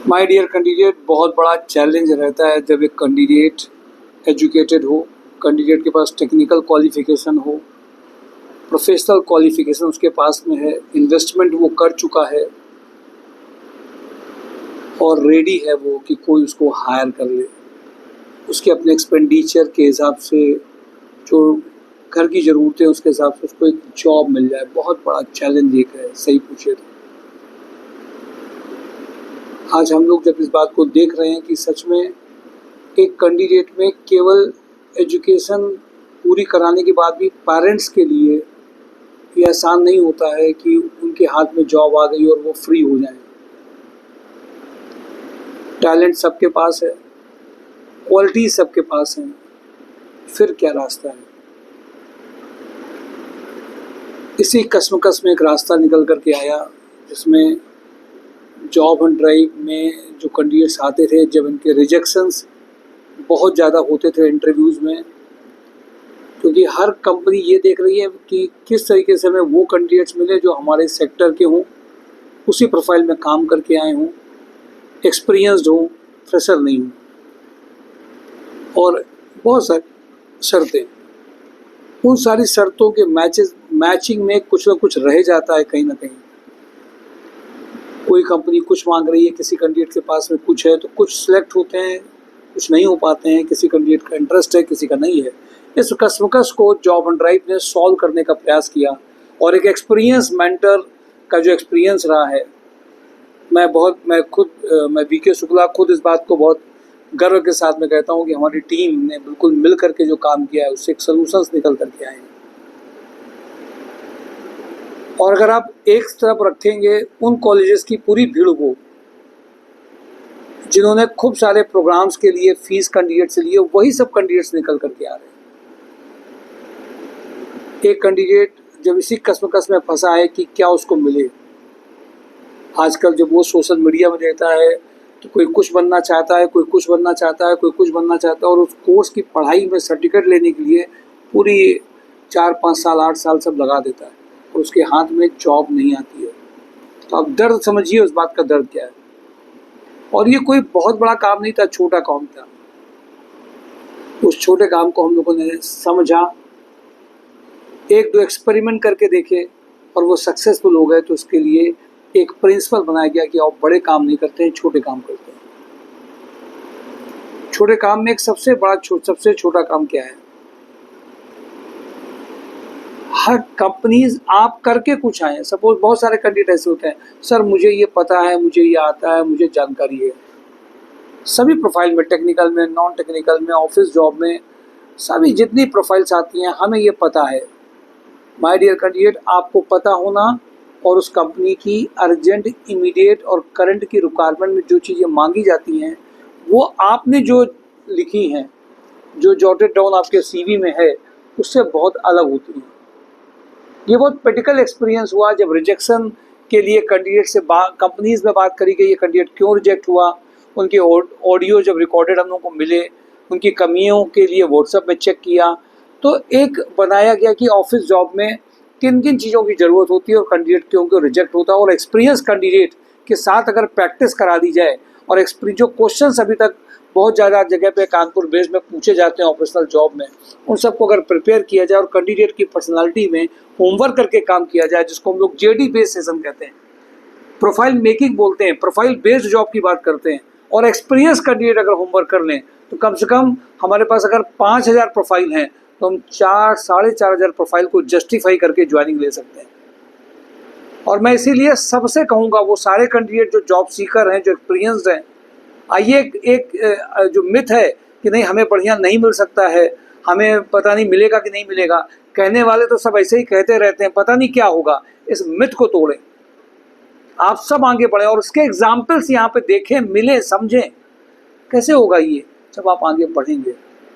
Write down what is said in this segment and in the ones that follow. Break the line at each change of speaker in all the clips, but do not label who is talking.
My dear candidate, बहुत बड़ा challenge रहता है जब एक कैंडिडेट एजुकेटेड हो, कैंडिडेट के पास टेक्निकल क्वालिफिकेशन हो, प्रोफेशनल क्वालिफिकेशन उसके पास में है, इन्वेस्टमेंट वो कर चुका है और रेडी है वो कि कोई उसको हायर कर ले। उसके अपने एक्सपेंडिचर के हिसाब से, जो घर की ज़रूरतें उसके हिसाब से उसको एक जॉब मिल जाए। बहुत बड़ा चैलेंज एक है, सही पूछे तो। आज हम लोग जब इस बात को देख रहे हैं कि सच में एक कैंडिडेट में केवल एजुकेशन पूरी कराने के बाद भी पेरेंट्स के लिए ये आसान नहीं होता है कि उनके हाथ में जॉब आ गई और वो फ्री हो जाएं। टैलेंट सबके पास है, क्वालिटी सबके पास है, फिर क्या रास्ता है? इसी कश्मकश में एक रास्ता निकल करके आया, जिसमें जॉब एंड ड्राइव में जो कैंडिडेट्स आते थे, जब इनके रिजेक्शंस बहुत ज़्यादा होते थे इंटरव्यूज़ में, क्योंकि हर कंपनी ये देख रही है कि किस तरीके से हमें वो कैंडिडेट्स मिले जो हमारे सेक्टर के हों, उसी प्रोफाइल में काम करके आए हों, एक्सपीरियंस्ड हों, फ्रेशर नहीं हों। और बहुत सारी शर्तें, उन सारी शर्तों के मैचिंग में कुछ ना कुछ रह जाता है कहीं ना कहीं। कोई कंपनी कुछ मांग रही है, किसी कैंडिडेट के पास में कुछ है, तो कुछ सिलेक्ट होते हैं, कुछ नहीं हो पाते हैं। किसी कैंडिडेट का इंटरेस्ट है, किसी का नहीं है। इस कश्मकश को जॉब एंड ड्राइव ने सॉल्व करने का प्रयास किया और एक एक्सपीरियंस मेंटर का जो एक्सपीरियंस रहा है, मैं वीके शुक्ला खुद इस बात को बहुत गर्व के साथ में कहता हूँ कि हमारी टीम ने बिल्कुल मिल करके जो काम किया है उससे एक सॉल्यूशंस निकल करके आए हैं। और अगर आप एक तरफ रखेंगे उन कॉलेजेस की पूरी भीड़ को जिन्होंने खूब सारे प्रोग्राम्स के लिए फीस कैंडिडेट से लिए, वही सब कैंडिडेट्स निकल करके आ रहे हैं। एक कैंडिडेट जब इसी कश्मकश में फंसा है कि क्या उसको मिले, आजकल जब वो सोशल मीडिया में देखता है तो कोई कुछ बनना चाहता है, कोई कुछ बनना चाहता है, कोई कुछ बनना चाहता है, और उस कोर्स की पढ़ाई में सर्टिफिकेट लेने के लिए पूरी 4-5 साल 8 साल सब लगा देता है और उसके हाथ में जॉब नहीं आती है। तो आप दर्द समझिए उस बात का दर्द क्या है। और ये कोई बहुत बड़ा काम नहीं था, छोटा काम था। उस छोटे काम को हम लोगों ने समझा, 1-2 एक्सपेरिमेंट करके देखे और वो सक्सेसफुल हो गए। तो उसके लिए एक प्रिंसिपल बनाया गया कि आप बड़े काम नहीं करते हैं, छोटे काम करते हैं। छोटे काम में एक सबसे छोटा काम क्या है? हर कंपनीज आप करके कुछ आए। सपोज बहुत सारे कैंडिडेट ऐसे होते हैं, सर मुझे ये पता है, मुझे ये आता है, मुझे जानकारी है। सभी प्रोफाइल में, टेक्निकल में, नॉन टेक्निकल में, ऑफिस जॉब में, सभी जितनी प्रोफाइल्स आती हैं हमें ये पता है। माय डियर कैंडिडेट, आपको पता होना और उस कंपनी की अर्जेंट, इमीडिएट और करंट की रिक्वायरमेंट में जो चीज़ें मांगी जाती हैं वो आपने जो लिखी हैं, जो जॉटेड डाउन आपके सीवी में है, उससे बहुत अलग होती हैं। ये बहुत प्रैक्टिकल एक्सपीरियंस हुआ जब रिजेक्शन के लिए कैंडिडेट से कंपनीज में बात करी गई, ये कैंडिडेट क्यों रिजेक्ट हुआ, उनके ऑडियो जब रिकॉर्डेड हम लोगों को मिले, उनकी कमियों के लिए व्हाट्सएप में चेक किया, तो एक बनाया गया कि ऑफिस जॉब में किन किन चीज़ों की ज़रूरत होती है और कैंडिडेट क्यों क्यों रिजेक्ट होता है। और एक्सपीरियंस कैंडिडेट के साथ अगर प्रैक्टिस करा दी जाए और जो क्वेश्चन अभी तक बहुत ज़्यादा जगह पे कानपुर बेस में पूछे जाते हैं ऑपरेशनल जॉब में, उन सबको अगर प्रिपेयर किया जाए और कैंडिडेट की पर्सनालिटी में होमवर्क करके काम किया जाए, जिसको हम लोग जेडी बेस्ड सेशन कहते हैं, प्रोफाइल मेकिंग बोलते हैं, प्रोफाइल बेस्ड जॉब की बात करते हैं, और एक्सपीरियंस कैंडिडेट अगर होमवर्क कर लें तो कम से कम हमारे पास अगर 5000 प्रोफाइल हैं तो हम 4-4.5 प्रोफाइल को जस्टिफाई करके ज्वाइनिंग ले सकते हैं। और मैं इसीलिए सबसे कहूँगा, वो सारे कैंडिडेट जो जॉब सीकर हैं, जो एक्सपीरियंस्ड हैं, आइए एक जो मिथ है कि नहीं हमें बढ़िया नहीं मिल सकता है, हमें पता नहीं मिलेगा कि नहीं मिलेगा, कहने वाले तो सब ऐसे ही कहते रहते हैं, पता नहीं क्या होगा, इस मिथ को तोड़ें। आप सब आगे बढ़ें और उसके एग्जाम्पल्स यहाँ पे देखें, मिलें, समझें कैसे होगा ये, जब आप आगे बढ़ेंगे।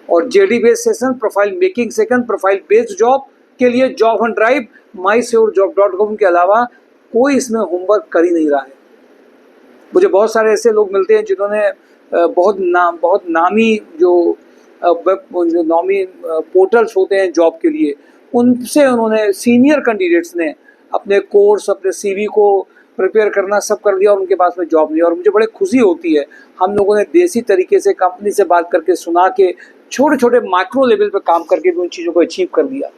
और JD based session, profile making session, profile based job के लिए जॉब एंड ड्राइव mysurejob.com के अलावा कोई इसमें होमवर्क कर ही नहीं रहा है। मुझे बहुत सारे ऐसे लोग मिलते हैं जिन्होंने बहुत नामी जो नामी पोर्टल्स होते हैं जॉब के लिए, उनसे उन्होंने सीनियर कैंडिडेट्स ने अपने कोर्स, अपने सीवी को प्रिपेयर करना सब कर लिया और उनके पास में जॉब नहीं। और मुझे बड़ी खुशी होती है, हम लोगों ने देसी तरीके से कंपनी से बात करके सुना के छोटे छोटे माइक्रो लेवल पे काम करके भी उन चीज़ों को अचीव कर लिया।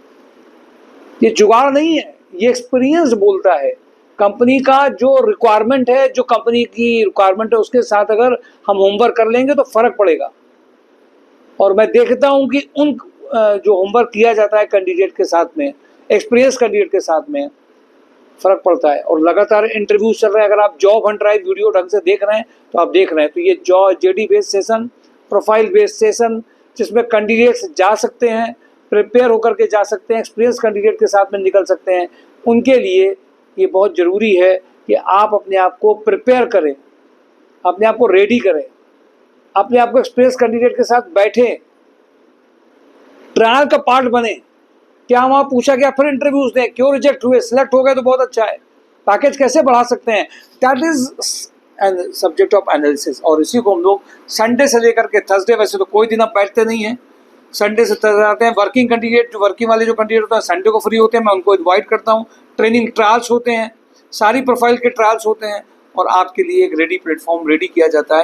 ये जुगाड़ नहीं है, ये एक्सपीरियंस बोलता है। कंपनी का जो रिक्वायरमेंट है, जो कंपनी की रिक्वायरमेंट है, उसके साथ अगर हम होमवर्क कर लेंगे तो फ़र्क पड़ेगा। और मैं देखता हूँ कि उन जो होमवर्क किया जाता है कैंडिडेट के साथ में, एक्सपीरियंस कैंडिडेट के साथ में, फ़र्क पड़ता है। और लगातार इंटरव्यूज चल रहे हैं। अगर आप जॉब हंट ड्राइव वीडियो ढंग से देख रहे हैं तो आप देख रहे हैं, तो ये JD based session, profile based session, जिसमें कैंडिडेट्स जा सकते हैं, प्रिपेयर होकर के जा सकते हैं, एक्सपीरियंस कैंडिडेट के साथ में निकल सकते हैं। उनके लिए ये बहुत ज़रूरी है कि आप अपने आप को प्रिपेयर करें, अपने आप को रेडी करें, अपने आप को एक्सपीरियंस कैंडिडेट के साथ बैठें, ट्रायल का पार्ट बने। क्या वहाँ पूछा गया, फिर इंटरव्यूज दें, क्यों रिजेक्ट हुए, सिलेक्ट हो गए तो बहुत अच्छा है, पैकेज कैसे बढ़ा सकते हैं, that is subject of analysis. और इसी को हम लोग संडे से लेकर के थर्सडे, वैसे तो कोई दिन आप बैठते नहीं हैं, संडे से थर्सडे आते हैं। वर्किंग कैंडिडेट, जो वर्किंग वाले जो कैंडिडेट होते हैं संडे को फ्री होते हैं, मैं उनको इन्वाइट करता हूँ। ट्रेनिंग ट्रायल्स होते हैं, सारी प्रोफाइल के ट्रायल्स होते हैं और आपके लिए एक रेडी प्लेटफॉर्म रेडी किया जाता है।